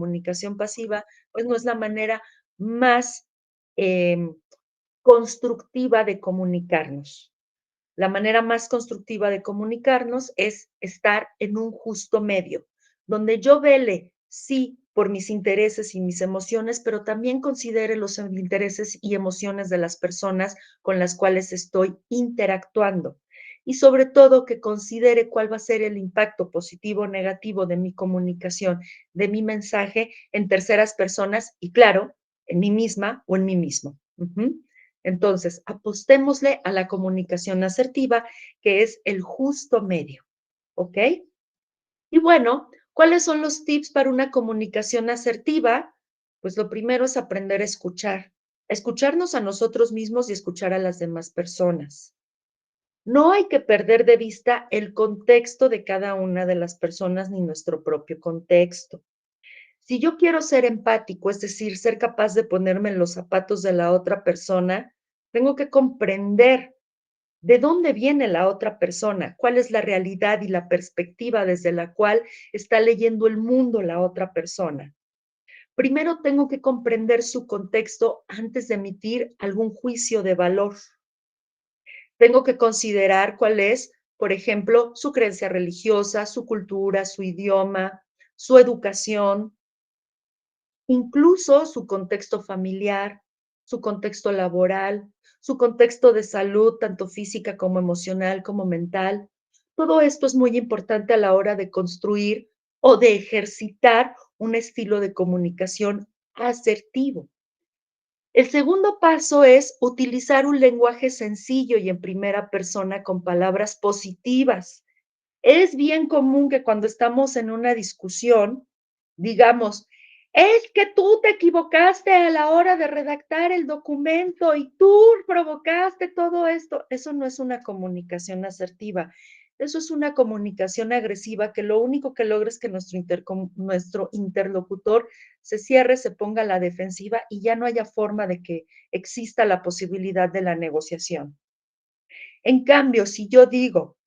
comunicación pasiva, pues no es la manera más em, constructiva de comunicarnos. La manera más constructiva de comunicarnos es estar en un justo medio, donde yo vele, sí, por mis intereses y mis emociones, pero también considere los intereses y emociones de las personas con las cuales estoy interactuando. Y sobre todo que considere cuál va a ser el impacto positivo o negativo de mi comunicación, de mi mensaje en terceras personas y, claro, en mí misma o en mí mismo. Entonces, apostémosle a la comunicación asertiva, que es el justo medio, ¿ok? Y bueno, ¿cuáles son los tips para una comunicación asertiva? Pues lo primero es aprender a escucharnos a nosotros mismos y escuchar a las demás personas. No hay que perder de vista el contexto de cada una de las personas ni nuestro propio contexto. Si yo quiero ser empático, es decir, ser capaz de ponerme en los zapatos de la otra persona, tengo que comprender de dónde viene la otra persona, cuál es la realidad y la perspectiva desde la cual está leyendo el mundo la otra persona. Primero tengo que comprender su contexto antes de emitir algún juicio de valor. Tengo que considerar cuál es, por ejemplo, su creencia religiosa, su cultura, su idioma, su educación, incluso su contexto familiar, su contexto laboral, su contexto de salud, tanto física como emocional, como mental. Todo esto es muy importante a la hora de construir o de ejercitar un estilo de comunicación asertivo. El segundo paso es utilizar un lenguaje sencillo y en primera persona con palabras positivas. Es bien común que cuando estamos en una discusión, digamos, es que tú te equivocaste a la hora de redactar el documento y tú provocaste todo esto. Eso no es una comunicación asertiva. Eso es una comunicación agresiva que lo único que logra es que nuestro interlocutor se cierre, se ponga a la defensiva y ya no haya forma de que exista la posibilidad de la negociación. En cambio, si yo digo,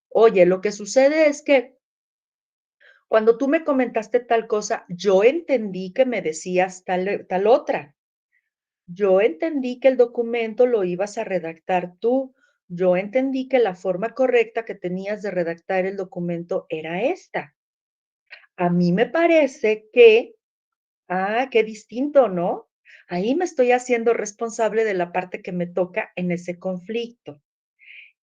oye, lo que sucede es que cuando tú me comentaste tal cosa, yo entendí que me decías tal otra. Yo entendí que el documento lo ibas a redactar tú. Yo entendí que la forma correcta que tenías de redactar el documento era esta. A mí me parece que, qué distinto, ¿no? Ahí me estoy haciendo responsable de la parte que me toca en ese conflicto.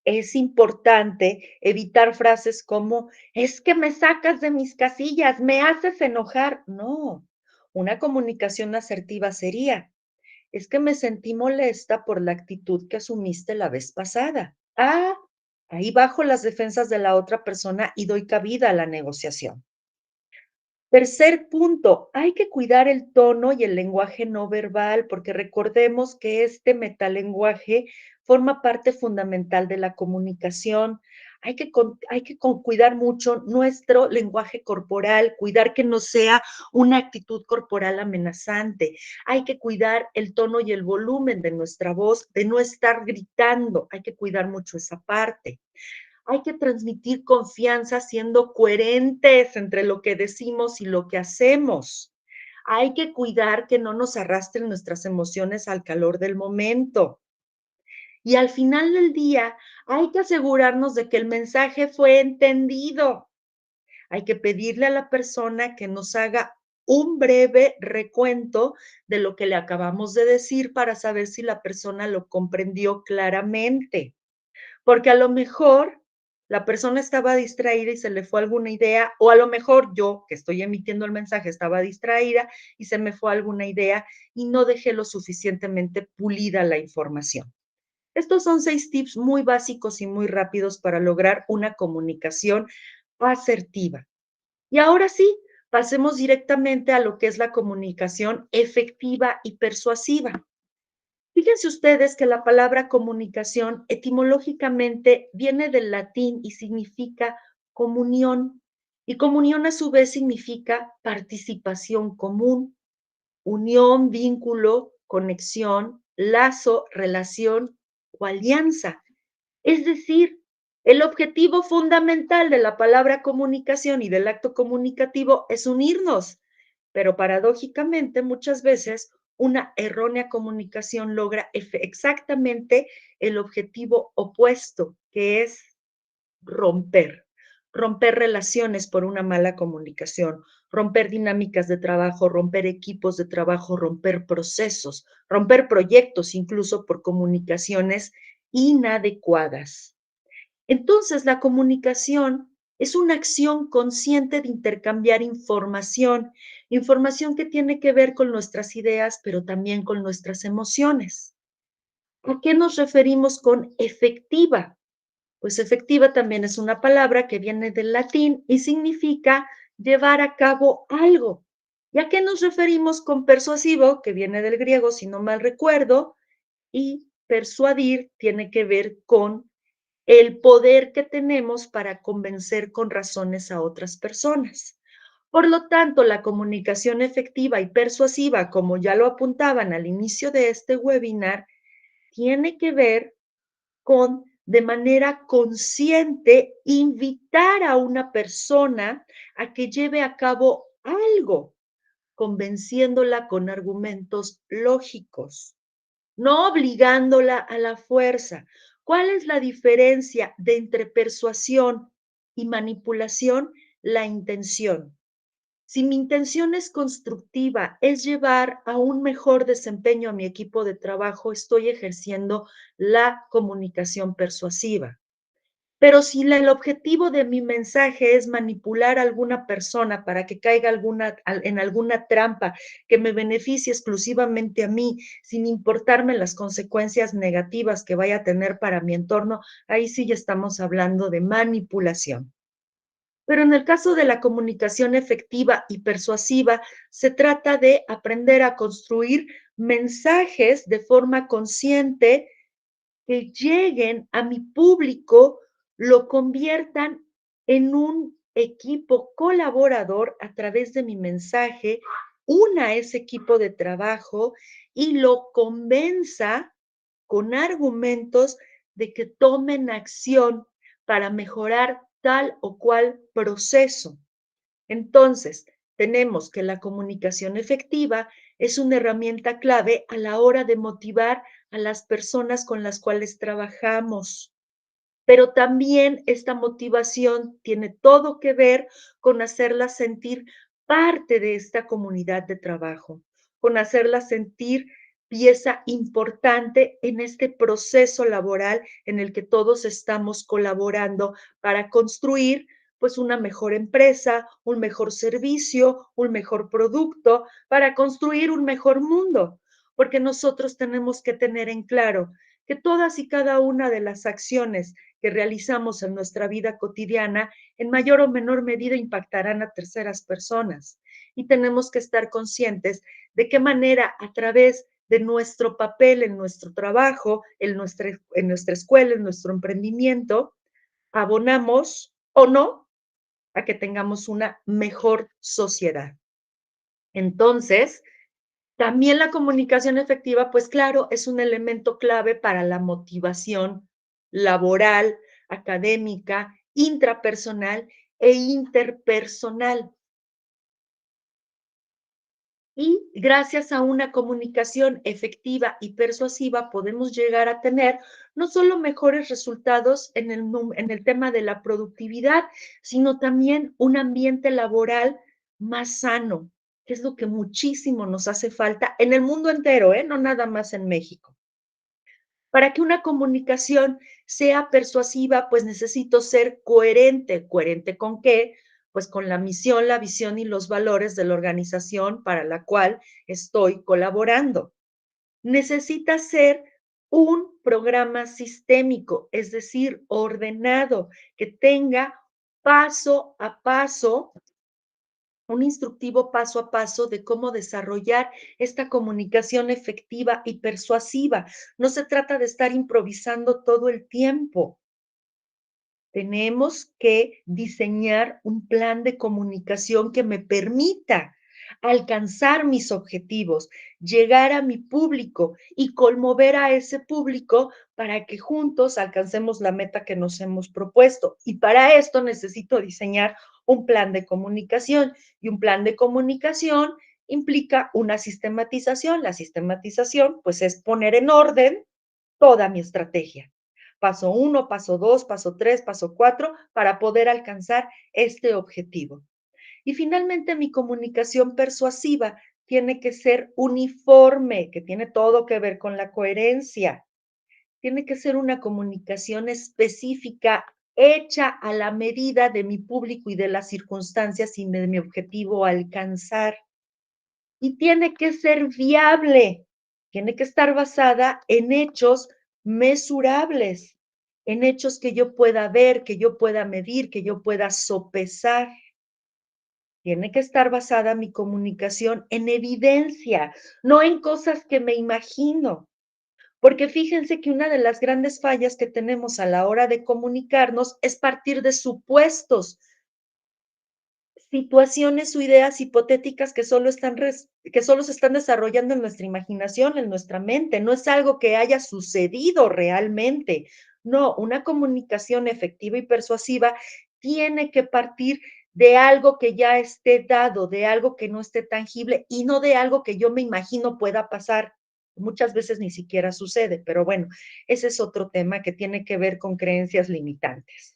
Es importante evitar frases como, es que me sacas de mis casillas, me haces enojar. No, una comunicación asertiva sería, es que me sentí molesta por la actitud que asumiste la vez pasada. Ahí bajo las defensas de la otra persona y doy cabida a la negociación. Tercer punto, hay que cuidar el tono y el lenguaje no verbal, porque recordemos que este metalenguaje forma parte fundamental de la comunicación. Hay que cuidar mucho nuestro lenguaje corporal, cuidar que no sea una actitud corporal amenazante. Hay que cuidar el tono y el volumen de nuestra voz, de no estar gritando. Hay que cuidar mucho esa parte. Hay que transmitir confianza siendo coherentes entre lo que decimos y lo que hacemos. Hay que cuidar que no nos arrastren nuestras emociones al calor del momento. Y al final del día, hay que asegurarnos de que el mensaje fue entendido. Hay que pedirle a la persona que nos haga un breve recuento de lo que le acabamos de decir para saber si la persona lo comprendió claramente. Porque a lo mejor la persona estaba distraída y se le fue alguna idea, o a lo mejor yo, que estoy emitiendo el mensaje, estaba distraída y se me fue alguna idea y no dejé lo suficientemente pulida la información. Estos son 6 tips muy básicos y muy rápidos para lograr una comunicación asertiva. Y ahora sí, pasemos directamente a lo que es la comunicación efectiva y persuasiva. Fíjense ustedes que la palabra comunicación etimológicamente viene del latín y significa comunión, y comunión a su vez significa participación común, unión, vínculo, conexión, lazo, relación o alianza. Es decir, el objetivo fundamental de la palabra comunicación y del acto comunicativo es unirnos, pero paradójicamente muchas veces una errónea comunicación logra exactamente el objetivo opuesto, que es romper, romper relaciones por una mala comunicación, romper dinámicas de trabajo, romper equipos de trabajo, romper procesos, romper proyectos incluso por comunicaciones inadecuadas. Entonces, la comunicación es una acción consciente de intercambiar información, información que tiene que ver con nuestras ideas, pero también con nuestras emociones. ¿A qué nos referimos con efectiva? Pues efectiva también es una palabra que viene del latín y significa llevar a cabo algo. ¿Y a qué nos referimos con persuasivo, que viene del griego, si no mal recuerdo? Y persuadir tiene que ver con el poder que tenemos para convencer con razones a otras personas. Por lo tanto, la comunicación efectiva y persuasiva, como ya lo apuntaban al inicio de este webinar, tiene que ver con, de manera consciente, invitar a una persona a que lleve a cabo algo, convenciéndola con argumentos lógicos, no obligándola a la fuerza. ¿Cuál es la diferencia de entre persuasión y manipulación? La intención. Si mi intención es constructiva, es llevar a un mejor desempeño a mi equipo de trabajo, estoy ejerciendo la comunicación persuasiva. Pero si el objetivo de mi mensaje es manipular a alguna persona para que caiga en alguna trampa que me beneficie exclusivamente a mí, sin importarme las consecuencias negativas que vaya a tener para mi entorno, ahí sí ya estamos hablando de manipulación. Pero en el caso de la comunicación efectiva y persuasiva, se trata de aprender a construir mensajes de forma consciente que lleguen a mi público, lo conviertan en un equipo colaborador a través de mi mensaje, una a ese equipo de trabajo y lo convenza con argumentos de que tomen acción para mejorar tal o cual proceso. Entonces, tenemos que la comunicación efectiva es una herramienta clave a la hora de motivar a las personas con las cuales trabajamos. Pero también esta motivación tiene todo que ver con hacerlas sentir parte de esta comunidad de trabajo, con hacerlas sentir pieza importante en este proceso laboral en el que todos estamos colaborando para construir pues una mejor empresa, un mejor servicio, un mejor producto, para construir un mejor mundo, porque nosotros tenemos que tener en claro que todas y cada una de las acciones que realizamos en nuestra vida cotidiana, en mayor o menor medida impactarán a terceras personas. Y tenemos que estar conscientes de qué manera a través de nuestro papel en nuestro trabajo, en nuestra escuela, en nuestro emprendimiento, abonamos o no a que tengamos una mejor sociedad. Entonces, también la comunicación efectiva, pues claro, es un elemento clave para la motivación laboral, académica, intrapersonal e interpersonal. Y gracias a una comunicación efectiva y persuasiva podemos llegar a tener no solo mejores resultados en el tema de la productividad, sino también un ambiente laboral más sano, que es lo que muchísimo nos hace falta en el mundo entero, ¿eh? No nada más en México. Para que una comunicación sea persuasiva, pues necesito ser coherente. ¿Coherente con qué? Pues con la misión, la visión y los valores de la organización para la cual estoy colaborando. Necesita ser un programa sistémico, es decir, ordenado, que tenga paso a paso un instructivo paso a paso de cómo desarrollar esta comunicación efectiva y persuasiva. No se trata de estar improvisando todo el tiempo. Tenemos que diseñar un plan de comunicación que me permita alcanzar mis objetivos, llegar a mi público y conmover a ese público para que juntos alcancemos la meta que nos hemos propuesto. Y para esto necesito diseñar un plan de comunicación y un plan de comunicación implica una sistematización. La sistematización, pues, es poner en orden toda mi estrategia. Paso uno, paso dos, paso tres, paso cuatro, para poder alcanzar este objetivo. Y finalmente, mi comunicación persuasiva tiene que ser uniforme, que tiene todo que ver con la coherencia. Tiene que ser una comunicación específica, hecha a la medida de mi público y de las circunstancias y de mi objetivo a alcanzar. Y tiene que ser viable, tiene que estar basada en hechos mesurables, en hechos que yo pueda ver, que yo pueda medir, que yo pueda sopesar. Tiene que estar basada mi comunicación en evidencia, no en cosas que me imagino. Porque fíjense que una de las grandes fallas que tenemos a la hora de comunicarnos es partir de supuestos, situaciones o ideas hipotéticas que solo se están desarrollando en nuestra imaginación, en nuestra mente, no es algo que haya sucedido realmente. No, una comunicación efectiva y persuasiva tiene que partir de algo que ya esté dado, de algo que no esté tangible y no de algo que yo me imagino pueda pasar. Muchas veces ni siquiera sucede, pero bueno, ese es otro tema que tiene que ver con creencias limitantes.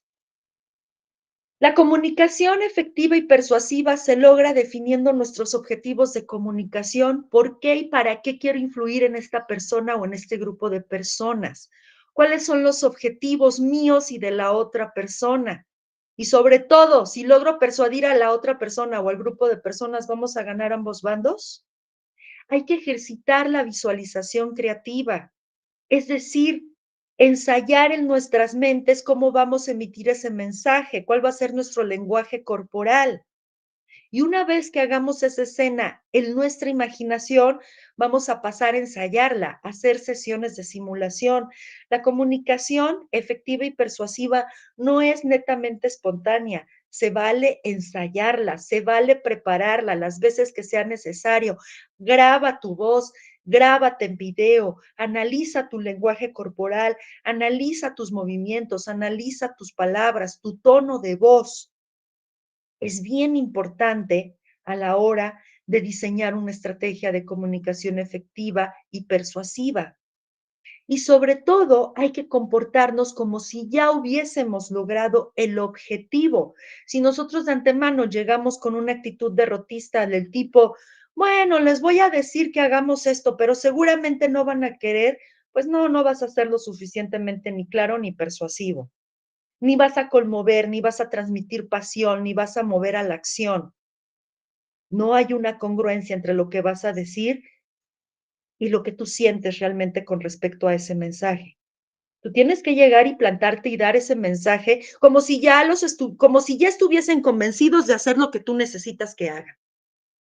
La comunicación efectiva y persuasiva se logra definiendo nuestros objetivos de comunicación, por qué y para qué quiero influir en esta persona o en este grupo de personas, cuáles son los objetivos míos y de la otra persona. Y sobre todo, si logro persuadir a la otra persona o al grupo de personas, ¿vamos a ganar ambos bandos? Hay que ejercitar la visualización creativa. Es decir, ensayar en nuestras mentes cómo vamos a emitir ese mensaje, cuál va a ser nuestro lenguaje corporal. Y una vez que hagamos esa escena en nuestra imaginación, vamos a pasar a ensayarla, a hacer sesiones de simulación. La comunicación efectiva y persuasiva no es netamente espontánea. Se vale ensayarla, se vale prepararla las veces que sea necesario. Graba tu voz, grábate en video, analiza tu lenguaje corporal, analiza tus movimientos, analiza tus palabras, tu tono de voz. Es bien importante a la hora de diseñar una estrategia de comunicación efectiva y persuasiva. Y sobre todo, hay que comportarnos como si ya hubiésemos logrado el objetivo. Si nosotros de antemano llegamos con una actitud derrotista del tipo, bueno, les voy a decir que hagamos esto, pero seguramente no van a querer, pues no, no vas a ser lo suficientemente ni claro ni persuasivo. Ni vas a conmover, ni vas a transmitir pasión, ni vas a mover a la acción. No hay una congruencia entre lo que vas a decir y lo que tú sientes realmente con respecto a ese mensaje. Tú tienes que llegar y plantarte y dar ese mensaje como si ya estuviesen convencidos de hacer lo que tú necesitas que hagan.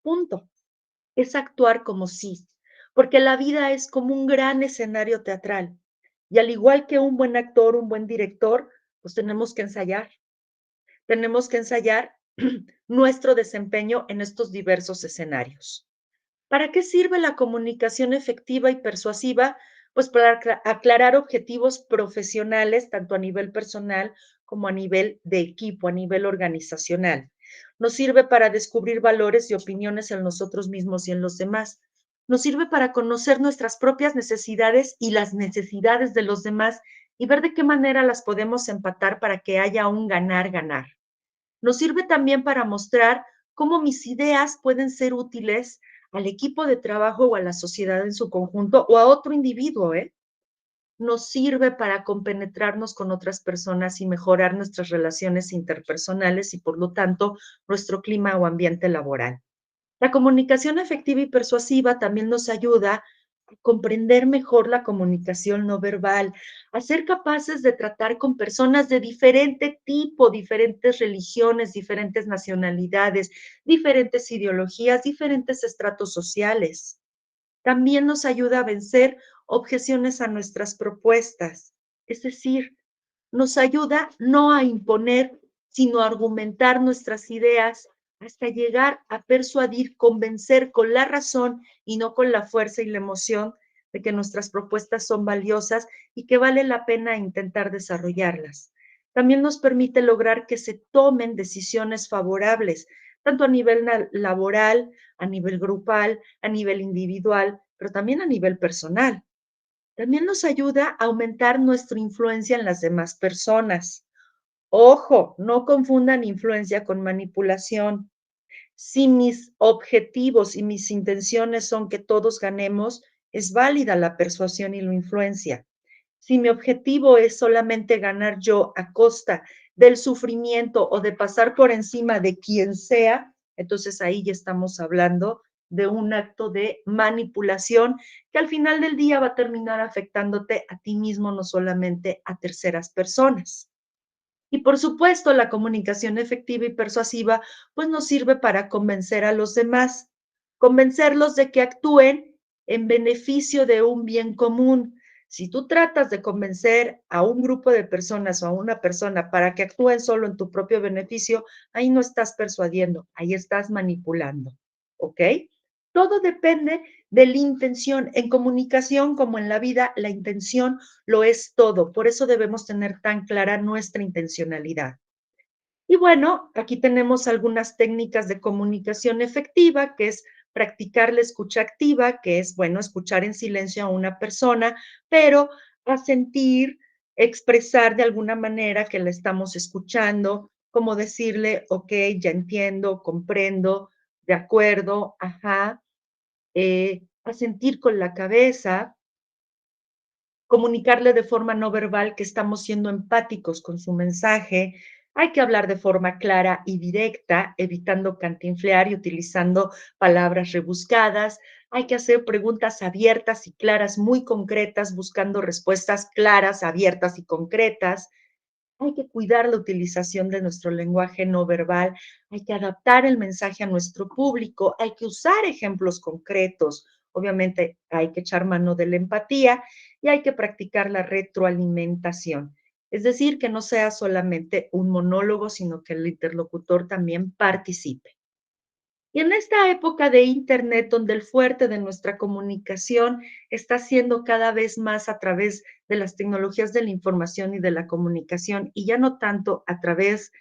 Punto. Es actuar como si, porque la vida es como un gran escenario teatral. Y al igual que un buen actor, un buen director, pues tenemos que ensayar nuestro desempeño en estos diversos escenarios. ¿Para qué sirve la comunicación efectiva y persuasiva? Pues para aclarar objetivos profesionales, tanto a nivel personal como a nivel de equipo, a nivel organizacional. Nos sirve para descubrir valores y opiniones en nosotros mismos y en los demás. Nos sirve para conocer nuestras propias necesidades y las necesidades de los demás y ver de qué manera las podemos empatar para que haya un ganar-ganar. Nos sirve también para mostrar cómo mis ideas pueden ser útiles al equipo de trabajo o a la sociedad en su conjunto o a otro individuo, ¿eh? Nos sirve para compenetrarnos con otras personas y mejorar nuestras relaciones interpersonales y, por lo tanto, nuestro clima o ambiente laboral. La comunicación efectiva y persuasiva también nos ayuda a comprender mejor la comunicación no verbal, a ser capaces de tratar con personas de diferente tipo, diferentes religiones, diferentes nacionalidades, diferentes ideologías, diferentes estratos sociales. También nos ayuda a vencer objeciones a nuestras propuestas, es decir, nos ayuda no a imponer, sino a argumentar nuestras ideas hasta llegar a persuadir, convencer con la razón y no con la fuerza y la emoción de que nuestras propuestas son valiosas y que vale la pena intentar desarrollarlas. También nos permite lograr que se tomen decisiones favorables, tanto a nivel laboral, a nivel grupal, a nivel individual, pero también a nivel personal. También nos ayuda a aumentar nuestra influencia en las demás personas. Ojo, no confundan influencia con manipulación. Si mis objetivos y mis intenciones son que todos ganemos, es válida la persuasión y la influencia. Si mi objetivo es solamente ganar yo a costa del sufrimiento o de pasar por encima de quien sea, entonces ahí ya estamos hablando de un acto de manipulación que al final del día va a terminar afectándote a ti mismo, no solamente a terceras personas. Y por supuesto, la comunicación efectiva y persuasiva, pues nos sirve para convencer a los demás, convencerlos de que actúen en beneficio de un bien común. Si tú tratas de convencer a un grupo de personas o a una persona para que actúen solo en tu propio beneficio, ahí no estás persuadiendo, ahí estás manipulando. ¿Ok? Todo depende de la intención. En comunicación, como en la vida, la intención lo es todo. Por eso debemos tener tan clara nuestra intencionalidad. Y bueno, aquí tenemos algunas técnicas de comunicación efectiva, que es practicar la escucha activa, que es, bueno, escuchar en silencio a una persona, pero asentir, expresar de alguna manera que la estamos escuchando, como decirle, ok, ya entiendo, comprendo, de acuerdo, ajá, asentir con la cabeza, comunicarle de forma no verbal que estamos siendo empáticos con su mensaje. Hay que hablar de forma clara y directa, evitando cantinflear y utilizando palabras rebuscadas. Hay que hacer preguntas abiertas y claras, muy concretas, buscando respuestas claras, abiertas y concretas. Hay que cuidar la utilización de nuestro lenguaje no verbal, hay que adaptar el mensaje a nuestro público, hay que usar ejemplos concretos, obviamente hay que echar mano de la empatía y hay que practicar la retroalimentación. Es decir, que no sea solamente un monólogo, sino que el interlocutor también participe. Y en esta época de Internet, donde el fuerte de nuestra comunicación está siendo cada vez más a través de las tecnologías de la información y de la comunicación, y ya no tanto a través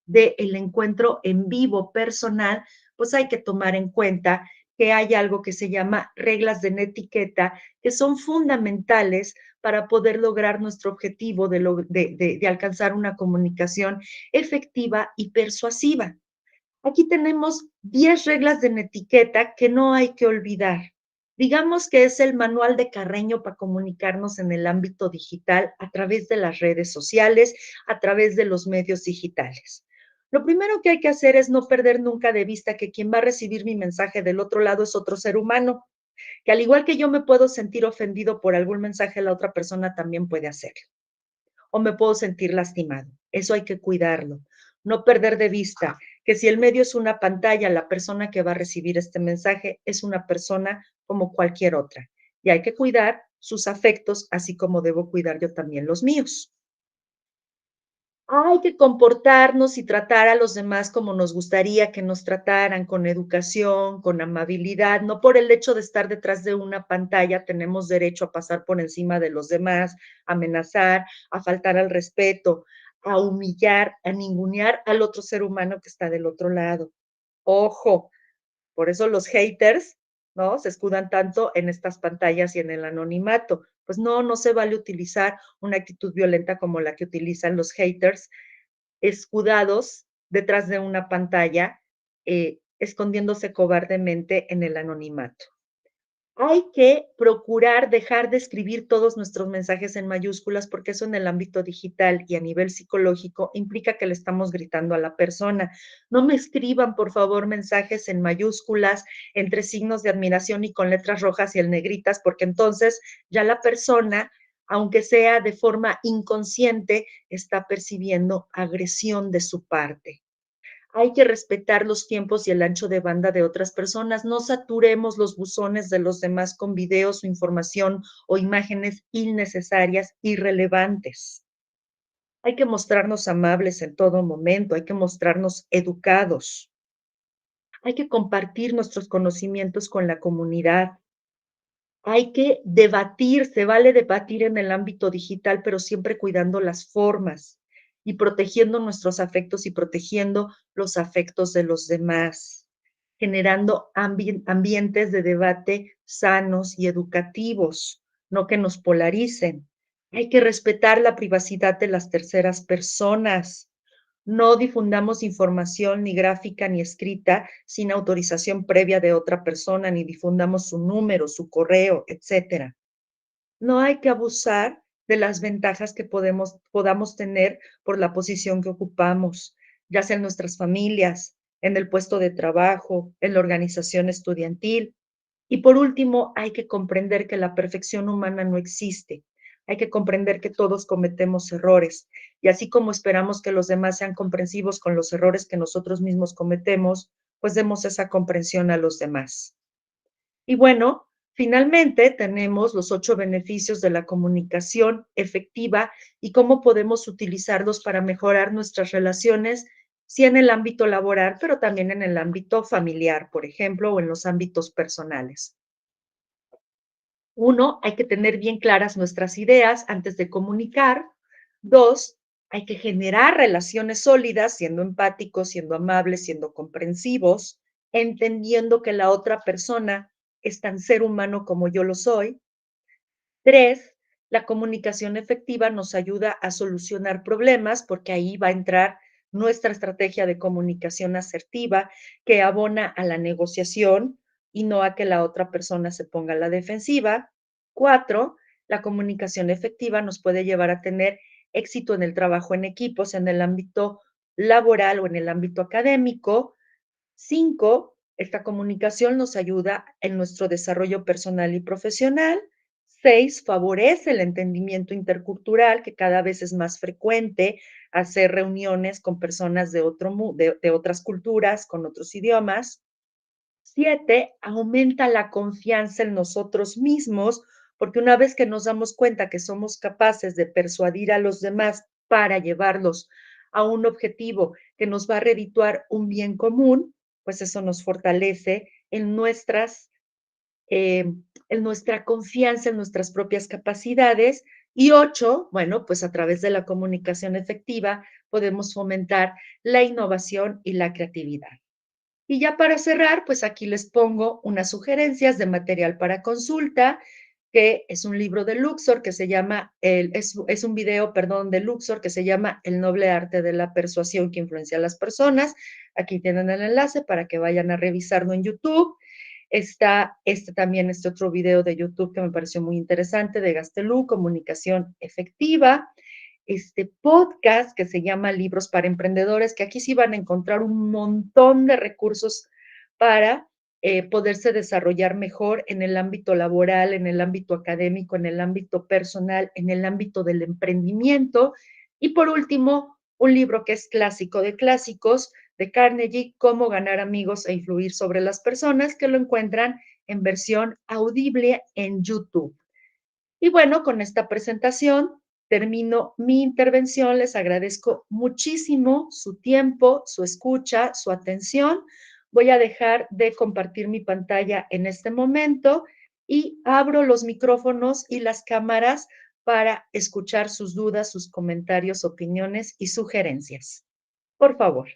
del encuentro en vivo personal, pues hay que tomar en cuenta que hay algo que se llama reglas de netiqueta, que son fundamentales para poder lograr nuestro objetivo de alcanzar una comunicación efectiva y persuasiva. Aquí tenemos 10 reglas de etiqueta que no hay que olvidar. Digamos que es el manual de Carreño para comunicarnos en el ámbito digital a través de las redes sociales, a través de los medios digitales. Lo primero que hay que hacer es no perder nunca de vista que quien va a recibir mi mensaje del otro lado es otro ser humano, que al igual que yo me puedo sentir ofendido por algún mensaje, la otra persona también puede hacerlo o me puedo sentir lastimado. Eso hay que cuidarlo. No perder de vista que si el medio es una pantalla, la persona que va a recibir este mensaje es una persona como cualquier otra. Y hay que cuidar sus afectos, así como debo cuidar yo también los míos. Hay que comportarnos y tratar a los demás como nos gustaría que nos trataran, con educación, con amabilidad. No por el hecho de estar detrás de una pantalla tenemos derecho a pasar por encima de los demás, a amenazar, a faltar al respeto, a humillar, a ningunear al otro ser humano que está del otro lado. Ojo, por eso los haters, ¿no? Se escudan tanto en estas pantallas y en el anonimato. Pues no, no se vale utilizar una actitud violenta como la que utilizan los haters, escudados detrás de una pantalla, escondiéndose cobardemente en el anonimato. Hay que procurar dejar de escribir todos nuestros mensajes en mayúsculas porque eso en el ámbito digital y a nivel psicológico implica que le estamos gritando a la persona. No me escriban, por favor, mensajes en mayúsculas, entre signos de admiración y con letras rojas y el negritas, porque entonces ya la persona, aunque sea de forma inconsciente, está percibiendo agresión de su parte. Hay que respetar los tiempos y el ancho de banda de otras personas. No saturemos los buzones de los demás con videos o información o imágenes innecesarias, irrelevantes. Hay que mostrarnos amables en todo momento, hay que mostrarnos educados. Hay que compartir nuestros conocimientos con la comunidad. Hay que debatir, se vale debatir en el ámbito digital, pero siempre cuidando las formas y protegiendo nuestros afectos y protegiendo los afectos de los demás, generando ambientes de debate sanos y educativos, no que nos polaricen. Hay que respetar la privacidad de las terceras personas. No difundamos información ni gráfica ni escrita sin autorización previa de otra persona, ni difundamos su número, su correo, etcétera. No hay que abusar de las ventajas que podamos tener por la posición que ocupamos, ya sea en nuestras familias, en el puesto de trabajo, en la organización estudiantil. Y por último, hay que comprender que la perfección humana no existe. Hay que comprender que todos cometemos errores. Y así como esperamos que los demás sean comprensivos con los errores que nosotros mismos cometemos, pues demos esa comprensión a los demás. Y bueno, finalmente tenemos los 8 beneficios de la comunicación efectiva y cómo podemos utilizarlos para mejorar nuestras relaciones, sí en el ámbito laboral, pero también en el ámbito familiar, por ejemplo, o en los ámbitos personales. Uno, hay que tener bien claras nuestras ideas antes de comunicar. Dos, hay que generar relaciones sólidas, siendo empáticos, siendo amables, siendo comprensivos, entendiendo que la otra persona es tan ser humano como yo lo soy. Tres, la comunicación efectiva nos ayuda a solucionar problemas porque ahí va a entrar nuestra estrategia de comunicación asertiva que abona a la negociación y no a que la otra persona se ponga a la defensiva. Cuatro, la comunicación efectiva nos puede llevar a tener éxito en el trabajo en equipos, en el ámbito laboral o en el ámbito académico. Cinco, esta comunicación nos ayuda en nuestro desarrollo personal y profesional. Seis, favorece el entendimiento intercultural, que cada vez es más frecuente hacer reuniones con personas de otras culturas, con otros idiomas. Siete, aumenta la confianza en nosotros mismos, porque una vez que nos damos cuenta que somos capaces de persuadir a los demás para llevarlos a un objetivo que nos va a redituar un bien común, pues eso nos fortalece eh, en nuestra confianza en nuestras propias capacidades. Y ocho, bueno, pues a través de la comunicación efectiva podemos fomentar la innovación y la creatividad. Y ya para cerrar, pues aquí les pongo unas sugerencias de material para consulta, que es un libro de Luxor que se llama, es un video, perdón, de Luxor que se llama El noble arte de la persuasión que influencia a las personas. Aquí tienen el enlace para que vayan a revisarlo en YouTube. Está este otro video de YouTube que me pareció muy interesante de Gastelú, Comunicación Efectiva, este podcast que se llama Libros para Emprendedores, que aquí sí van a encontrar un montón de recursos para poderse desarrollar mejor en el ámbito laboral, en el ámbito académico, en el ámbito personal, en el ámbito del emprendimiento. Y por último, un libro que es clásico de clásicos de Carnegie, Cómo ganar amigos e influir sobre las personas, que lo encuentran en versión audible en YouTube. Y bueno, con esta presentación termino mi intervención. Les agradezco muchísimo su tiempo, su escucha, su atención. Voy a dejar de compartir mi pantalla en este momento y abro los micrófonos y las cámaras para escuchar sus dudas, sus comentarios, opiniones y sugerencias. Por favor.